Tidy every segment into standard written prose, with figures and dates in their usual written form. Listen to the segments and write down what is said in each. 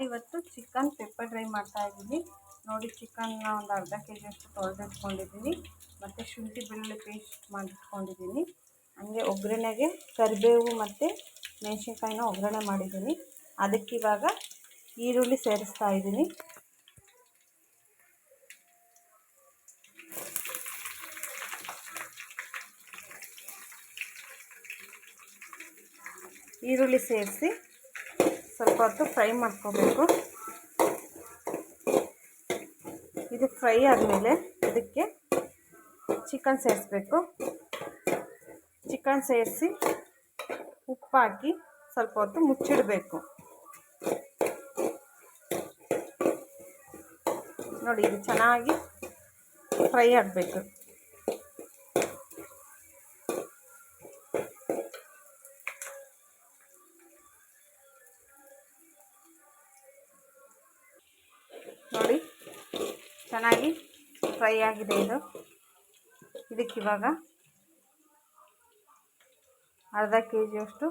ಇವತ್ತು chicken pepper dry ಮಾಡ್ತಾ ಇದ್ದೀನಿ ನೋಡಿ. ಚಿಕನ್ನ ಒಂದು ಅರ್ಧ ಕೆಜಿ ಅಷ್ಟು ತೊಳೆದಿಟ್ಕೊಂಡಿದ್ದೀನಿ. ಮತ್ತು ಶುಂಠಿ ಬೆಳ್ಳುಳ್ಳಿ ಪೇಸ್ಟ್ ಮಾಡಿಟ್ಕೊಂಡಿದ್ದೀನಿ. ಹಂಗೆ ಒಗ್ಗರಣೆಗೆ ಕರಿಬೇವು ಮತ್ತು ಮೆಣಸಿನ್ಕಾಯಿನ ಒಗ್ಗರಣೆ ಮಾಡಿದ್ದೀನಿ. ಅದಕ್ಕಿವಾಗ ಈರುಳ್ಳಿ ಸೇರಿಸ್ತಾ ಇದ್ದೀನಿ. ಈರುಳ್ಳಿ ಸೇರಿಸಿ ಸ್ವಲ್ಪ ಹೊತ್ತು ಫ್ರೈ ಮಾಡ್ಕೋಬೇಕು. ಇದು ಫ್ರೈ ಆದಮೇಲೆ ಇದಕ್ಕೆ ಚಿಕನ್ ಸೇರಿಸ್ಬೇಕು. ಚಿಕನ್ ಸೇರಿಸಿ ಉಪ್ಪು ಹಾಕಿ ಸ್ವಲ್ಪ ಹೊತ್ತು ಮುಚ್ಚಿಡಬೇಕು. ನೋಡಿ, ಇದು ಚೆನ್ನಾಗಿ ಫ್ರೈ ಆಗಬೇಕು. ನೋಡಿ, ಚೆನ್ನಾಗಿ ಫ್ರೈ ಆಗಿದೆ ಇದು. ಇದಕ್ಕಿವಾಗ ಅರ್ಧ ಕೆಜಿಯಷ್ಟು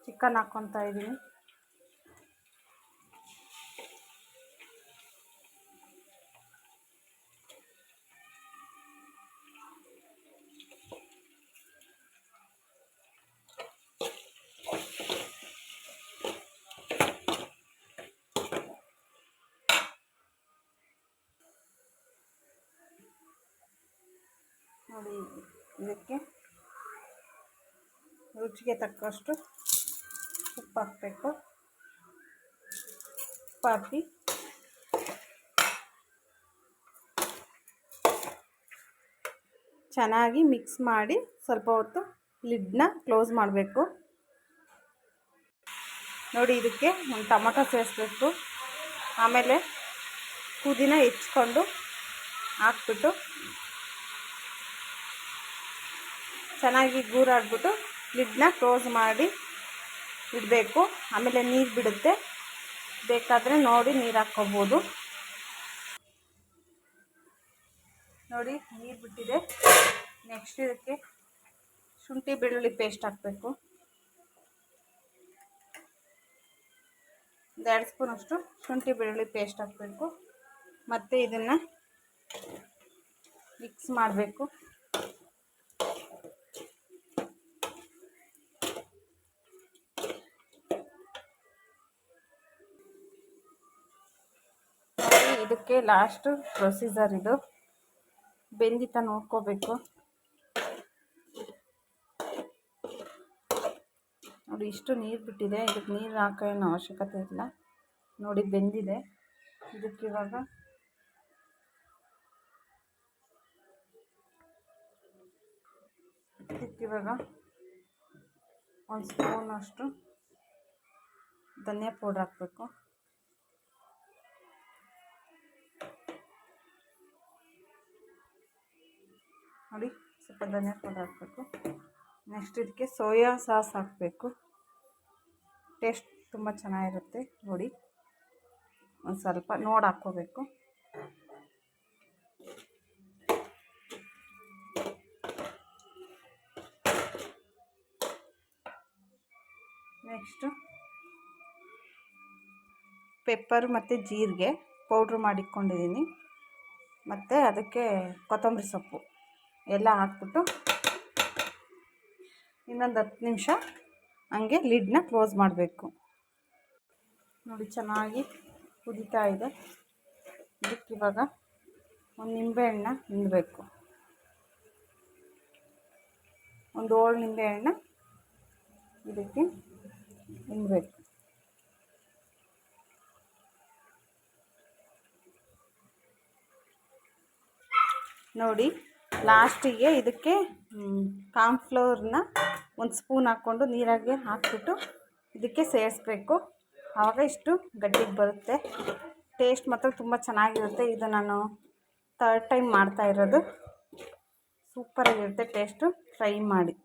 ಚಿಕನ್ ಹಾಕ್ಕೊತಾ ಇದ್ದೀನಿ. ನೋಡಿ, ಇದಕ್ಕೆ ರುಚಿಗೆ ತಕ್ಕಷ್ಟು ಉಪ್ಪು ಹಾಕಬೇಕು. ಉಪ್ಪು ಹಾಕಿ ಚೆನ್ನಾಗಿ ಮಿಕ್ಸ್ ಮಾಡಿ ಸ್ವಲ್ಪ ಹೊತ್ತು ಲಿಡ್ನ ಕ್ಲೋಸ್ ಮಾಡಬೇಕು. ನೋಡಿ, ಇದಕ್ಕೆ ಒಂದು ಟೊಮೊಟೊ ಸೇರಿಸ್ಬೇಕು. ಆಮೇಲೆ ಪುದೀನ ಹೆಚ್ಚಿಕೊಂಡು ಹಾಕ್ಬಿಟ್ಟು ಚೆನ್ನಾಗಿ ಗೂರಾಡ್ಬಿಟ್ಟು ಲಿಡ್ನ ಕ್ಲೋಸ್ ಮಾಡಿ ಇಡಬೇಕು. ಆಮೇಲೆ ನೀರು ಬಿಡುತ್ತೆ, ಬೇಕಾದರೆ ನೋಡಿ ನೀರು ಹಾಕ್ಕೋಬೋದು. ನೋಡಿ, ನೀರು ಬಿಟ್ಟಿದೆ. ನೆಕ್ಸ್ಟ್ ಇದಕ್ಕೆ ಶುಂಠಿ ಬೆಳ್ಳುಳ್ಳಿ ಪೇಸ್ಟ್ ಹಾಕಬೇಕು. 2 ಸ್ಪೂನಷ್ಟು ಶುಂಠಿ ಬೆಳ್ಳುಳ್ಳಿ ಪೇಸ್ಟ್ ಹಾಕಬೇಕು. ಮತ್ತು ಇದನ್ನು ಮಿಕ್ಸ್ ಮಾಡಬೇಕು. ಇದಕ್ಕೆ ಲಾಸ್ಟ್ ಪ್ರೊಸೀಜರ್ ಇದು. ಬೆಂದಿತ ನೋಡ್ಕೋಬೇಕು. ನೋಡಿ, ಇಷ್ಟು ನೀರು ಬಿಟ್ಟಿದೆ. ಇದಕ್ಕೆ ನೀರು ಹಾಕೋ ಏನು ಅವಶ್ಯಕತೆ ಇಲ್ಲ. ನೋಡಿ, ಬೆಂದಿದೆ. ಇದಕ್ಕಿವಾಗ ಒಂದು ಸ್ಪೂನಷ್ಟು ಧನಿಯಾ ಪೌಡರ್ ಹಾಕಬೇಕು. ನೋಡಿ, ಸ್ವಲ್ಪ ಧನಿಯಾ ಪೌಡರ್ ಹಾಕಬೇಕು. ನೆಕ್ಸ್ಟ್ ಇದಕ್ಕೆ ಸೋಯಾ ಸಾಸ್ ಹಾಕಬೇಕು. ಟೇಸ್ಟ್ ತುಂಬ ಚೆನ್ನಾಗಿರುತ್ತೆ. ನೋಡಿ, ಒಂದು ಸ್ವಲ್ಪ ನೋಡಿ ಹಾಕ್ಕೋಬೇಕು. ನೆಕ್ಸ್ಟು ಪೆಪ್ಪರ್ ಮತ್ತು ಜೀರಿಗೆ ಪೌಡ್ರ್ ಮಾಡಿಟ್ಕೊಂಡಿದ್ದೀನಿ. ಮತ್ತು ಅದಕ್ಕೆ ಕೊತ್ತಂಬರಿ ಸೊಪ್ಪು ಎಲ್ಲ ಹಾಕ್ಬಿಟ್ಟು ಇನ್ನೊಂದು 10 ನಿಮಿಷ ಹಂಗೆ ಲಿಡ್ನ ಕ್ಲೋಸ್ ಮಾಡಬೇಕು. ನೋಡಿ, ಚೆನ್ನಾಗಿ ಕುದೀತಾ ಇದೆ. ಇದಕ್ಕಿವಾಗ ಒಂದು ನಿಂಬೆಹಣ್ಣ ಹಿಂಡಬೇಕು. ಒಂದು ಹೋಳು ನಿಂಬೆಹಣ್ಣ ಇದಕ್ಕೆ ಹಿಂಡಬೇಕು. ನೋಡಿ, ಲಾಸ್ಟಿಗೆ ಇದಕ್ಕೆ ಕಾರ್ನ್ಫ್ಲೋರ್ನ ಒಂದು ಸ್ಪೂನ್ ಹಾಕ್ಕೊಂಡು ನೀರಾಗೆ ಹಾಕ್ಬಿಟ್ಟು ಇದಕ್ಕೆ ಸೇರಿಸ್ಬೇಕು. ಆವಾಗ ಇಷ್ಟು ಗಟ್ಟಿಗೆ ಬರುತ್ತೆ. ಟೇಸ್ಟ್ ಮಾತ್ರ ತುಂಬ ಚೆನ್ನಾಗಿರುತ್ತೆ. ಇದು ನಾನು 3rd ಟೈಮ್ ಮಾಡ್ತಾ ಇರೋದು. ಸೂಪರಾಗಿರುತ್ತೆ ಟೇಸ್ಟು. ಟ್ರೈ ಮಾಡಿ.